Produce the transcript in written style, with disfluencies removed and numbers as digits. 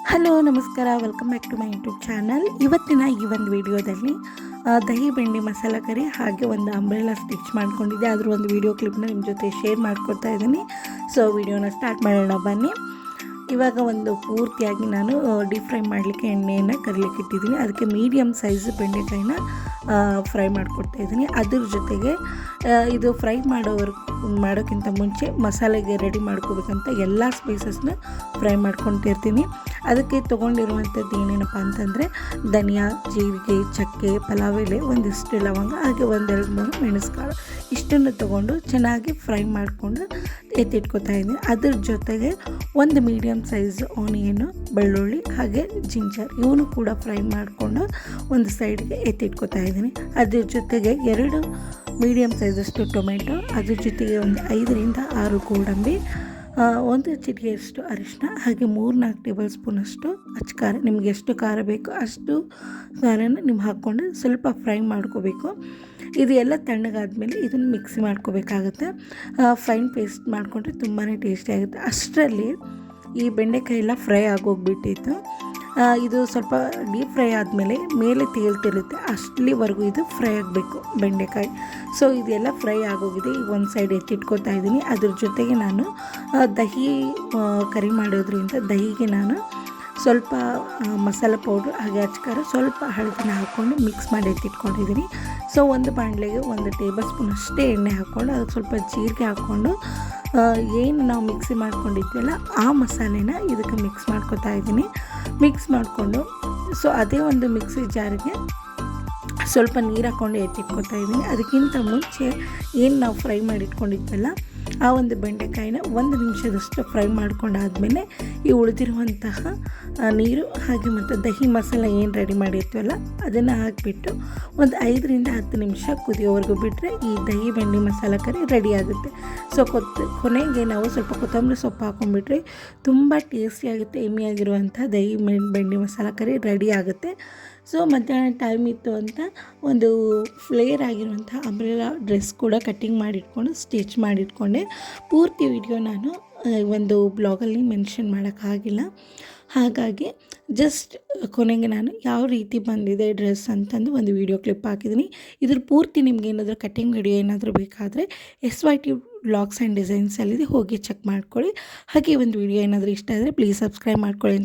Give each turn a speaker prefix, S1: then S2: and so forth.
S1: Hello ನಮಸ್ಕಾರ, welcome back to my YouTube channel. ಇವತ್ತಿನ ಈ ಒಂದು ವಿಡಿಯೋದಲ್ಲಿ ದಹಿ ಬೆಂಡಿ ಮಸಾಲ ಕರಿ ಹಾಗೆ ಒಂದು ಅಂಬ್ರೆಲಾ ಸ್ಟಿಚ್ ಮಾಡ್ಕೊಂಡಿದ್ದೆ. ಅದ್ರ ಒಂದು ವಿಡಿಯೋ ಕ್ಲಿಪ್ನ ನಿಮ್ಮ ಜೊತೆ ಶೇರ್ ಮಾಡ್ಕೊಡ್ತಾ ಇದ್ದೀನಿ. ಸೊ ವಿಡಿಯೋನ ಸ್ಟಾರ್ಟ್ ಮಾಡೋಣ ಬನ್ನಿ. ಇವಾಗ ಒಂದು ಪೂರ್ತಿಯಾಗಿ ನಾನು ಡೀಪ್ ಫ್ರೈ ಮಾಡಲಿಕ್ಕೆ ಎಣ್ಣೆಯನ್ನು ಕರಿಲಿಕ್ಕೆ ಇಟ್ಟಿದ್ದೀನಿ. ಅದಕ್ಕೆ ಮೀಡಿಯಮ್ ಸೈಜ್ ಬೆಂಡೆಕಾಯಿನ ಫ್ರೈ ಮಾಡ್ಕೊಡ್ತಾ ಇದ್ದೀನಿ. ಅದ್ರ ಜೊತೆಗೆ ಇದು ಫ್ರೈ ಮಾಡೋಕ್ಕಿಂತ ಮುಂಚೆ ಮಸಾಲೆಗೆ ರೆಡಿ ಮಾಡ್ಕೋಬೇಕಂತ ಎಲ್ಲ ಸ್ಪೈಸಸ್ನ ಫ್ರೈ ಮಾಡ್ಕೊತಿರ್ತೀನಿ. ಅದಕ್ಕೆ ತೊಗೊಂಡಿರುವಂಥದ್ದು ಏನೇನಪ್ಪ ಅಂತಂದರೆ ಧನಿಯಾ, ಜೀರಿಗೆ, ಚಕ್ಕೆ, ಪಲಾವ್ ಎಲೆ, ಒಂದಿಷ್ಟು ಲವಂಗ, ಹಾಗೆ 1-2-3 ಮೆಣಸುಕಾಳು ಇಷ್ಟನ್ನು ತೊಗೊಂಡು ಚೆನ್ನಾಗಿ ಫ್ರೈ ಮಾಡಿಕೊಂಡು ಎತ್ತಿಟ್ಕೊತಾ ಇದ್ದೀನಿ. ಅದ್ರ ಜೊತೆಗೆ ಒಂದು ಮೀಡಿಯಮ್ ಸೈಜ್ ಆನಿಯನ್ನು, ಬೆಳ್ಳುಳ್ಳಿ ಹಾಗೆ ಜಿಂಜರ್ ಇವನು ಕೂಡ ಫ್ರೈ ಮಾಡಿಕೊಂಡು ಒಂದು ಸೈಡ್ಗೆ ಎತ್ತಿಟ್ಕೊತಾ ಇದ್ದೀನಿ. ಅದ್ರ ಜೊತೆಗೆ 2 ಮೀಡಿಯಮ್ ಸೈಜಷ್ಟು ಟೊಮೆಟೊ, ಅದ್ರ ಜೊತೆಗೆ ಒಂದು 5-6 ಗೋಡಂಬಿ, 1 ಚಿಟಿಕೆಯಷ್ಟು ಅರಿಶಿನ, ಹಾಗೆ 3-4 ಟೇಬಲ್ ಸ್ಪೂನಷ್ಟು ಅಚ್ಚ ನಿಮ್ಗೆ ಎಷ್ಟು ಖಾರ ಬೇಕೋ ಅಷ್ಟು ಖಾರನ ನೀವು ಹಾಕ್ಕೊಂಡು ಸ್ವಲ್ಪ ಫ್ರೈ ಮಾಡ್ಕೋಬೇಕು. ಇದು ಎಲ್ಲ ತಣ್ಣಗಾದ್ಮೇಲೆ ಇದನ್ನು ಮಿಕ್ಸಿ ಮಾಡ್ಕೋಬೇಕಾಗುತ್ತೆ. ಫೈನ್ ಪೇಸ್ಟ್ ಮಾಡಿಕೊಂಡ್ರೆ ತುಂಬಾ ಟೇಸ್ಟಿಯಾಗುತ್ತೆ. ಅಷ್ಟರಲ್ಲಿ ಈ ಬೆಂಡೆಕಾಯಿ ಎಲ್ಲ ಫ್ರೈ ಆಗೋಗ್ಬಿಟ್ಟಿತ್ತು. ಇದು ಸ್ವಲ್ಪ ಡೀಪ್ ಫ್ರೈ ಆದಮೇಲೆ ಮೇಲೆ ತೇಲ್ತಿರುತ್ತೆ, ಅಷ್ಟಲಿವರೆಗೂ ಇದು ಫ್ರೈ ಆಗಬೇಕು ಬೆಂಡೆಕಾಯಿ. ಸೊ ಇದೆಲ್ಲ ಫ್ರೈ ಆಗೋಗಿದೆ. ಈಗ ಒಂದು ಸೈಡ್ ಎತ್ತಿಟ್ಕೊತಾ ಇದ್ದೀನಿ. ಅದ್ರ ಜೊತೆಗೆ ನಾನು ದಹಿ ಕರಿ ಮಾಡೋದ್ರಿಂದ ದಹಿಗೆ ನಾನು ಸ್ವಲ್ಪ ಮಸಾಲೆ ಪೌಡ್ರ್ ಹಾಗೆ ಅಚ್ಕಾರ, ಸ್ವಲ್ಪ ಹಳದಿನ ಹಾಕ್ಕೊಂಡು ಮಿಕ್ಸ್ ಮಾಡಿ ಎತ್ತಿಟ್ಕೊಂಡಿದ್ದೀನಿ. ಸೊ ಒಂದು ಬಾಣಲೆಗೆ 1 ಟೇಬಲ್ ಸ್ಪೂನ್ ಅಷ್ಟೇ ಎಣ್ಣೆ ಹಾಕ್ಕೊಂಡು ಅದಕ್ಕೆ ಸ್ವಲ್ಪ ಜೀರಿಗೆ ಹಾಕ್ಕೊಂಡು ಏನು ನಾವು ಮಿಕ್ಸಿ ಮಾಡ್ಕೊಂಡಿದ್ವಲ್ಲ ಆ ಮಸಾಲೆನ ಇದಕ್ಕೆ ಮಿಕ್ಸ್ ಮಾಡ್ಕೊತಾ ಇದ್ದೀನಿ. ಮಿಕ್ಸ್ ಮಾಡಿಕೊಂಡು ಸೊ ಅದೇ ಒಂದು ಮಿಕ್ಸಿ ಜಾರಿಗೆ ಸ್ವಲ್ಪ ನೀರು ಹಾಕ್ಕೊಂಡು ಎತ್ತಿಟ್ಕೊತಾ ಇದ್ದೀನಿ. ಅದಕ್ಕಿಂತ ಮುಂಚೆ ಏನು ನಾವು ಫ್ರೈ ಮಾಡಿಟ್ಕೊಂಡಿದ್ವಲ್ಲ ಆ ಒಂದು ಬೆಂಡೆಕಾಯಿನ 1 ನಿಮಿಷದಷ್ಟು ಫ್ರೈ ಮಾಡ್ಕೊಂಡಾದಮೇಲೆ ಈ ಉಳಿದಿರುವಂತಹ ನೀರು ಹಾಗೆ ಮತ್ತು ದಹಿ ಮಸಾಲ ಏನು ರೆಡಿ ಮಾಡಿರ್ತೀವಲ್ಲ ಅದನ್ನು ಹಾಕಿಬಿಟ್ಟು ಒಂದು 5-10 ನಿಮಿಷ ಕುದಿಯೋವರೆಗೂ ಬಿಟ್ಟರೆ ಈ ದಹಿ ಬೆಂಡಿ ಮಸಾಲ ಕರಿ ರೆಡಿ ಆಗುತ್ತೆ. ಸೊ ಕೊನೆಗೆ ನಾವು ಸ್ವಲ್ಪ ಕೊತ್ತಂಬರಿ ಸೊಪ್ಪು ಹಾಕೊಂಡ್ಬಿಟ್ರೆ ತುಂಬ ಟೇಸ್ಟಿಯಾಗುತ್ತೆ. ಎಮ್ಮಿಯಾಗಿರುವಂಥ ದಹಿ ಬೆಂಡಿ ಮಸಾಲ ಕರಿ ರೆಡಿ ಆಗುತ್ತೆ. ಸೊ ಮಧ್ಯಾಹ್ನ ಟೈಮ್ ಇತ್ತು ಅಂತ ಒಂದು ಫ್ಲೇರ್ ಆಗಿರುವಂಥ ಅಂಬ್ರೆಲಾ ಡ್ರೆಸ್ ಕೂಡ ಕಟ್ಟಿಂಗ್ ಮಾಡಿಟ್ಕೊಂಡು ಸ್ಟಿಚ್ ಮಾಡಿಟ್ಕೊಂಡೆ. ಪೂರ್ತಿ ವಿಡಿಯೋ ನಾನು ಒಂದು ಬ್ಲಾಗಲ್ಲಿ ಮೆನ್ಷನ್ ಮಾಡೋಕ್ಕಾಗಿಲ್ಲ, ಹಾಗಾಗಿ ಜಸ್ಟ್ ಕೊನೆಗೆ ನಾನು ಯಾವ ರೀತಿ ಬಂದಿದೆ ಡ್ರೆಸ್ ಅಂತಂದು ಒಂದು ವಿಡಿಯೋ ಕ್ಲಿಪ್ ಹಾಕಿದ್ದೀನಿ. ಇದ್ರ ಪೂರ್ತಿ ನಿಮ್ಗೆ ಏನಾದರೂ ಕಟ್ಟಿಂಗ್ ವಿಡಿಯೋ ಏನಾದರೂ ಬೇಕಾದರೆ SYT ವ್ಲಾಗ್ಸ್ ಆ್ಯಂಡ್ ಡಿಸೈನ್ಸಲ್ಲಿದೆ, ಹೋಗಿ ಚೆಕ್ ಮಾಡ್ಕೊಳ್ಳಿ. ಹಾಗೆ ಒಂದು ವಿಡಿಯೋ ಏನಾದರೂ ಇಷ್ಟ ಆದರೆ ಪ್ಲೀಸ್ ಸಬ್ಸ್ಕ್ರೈಬ್ ಮಾಡ್ಕೊಳ್ಳಿ.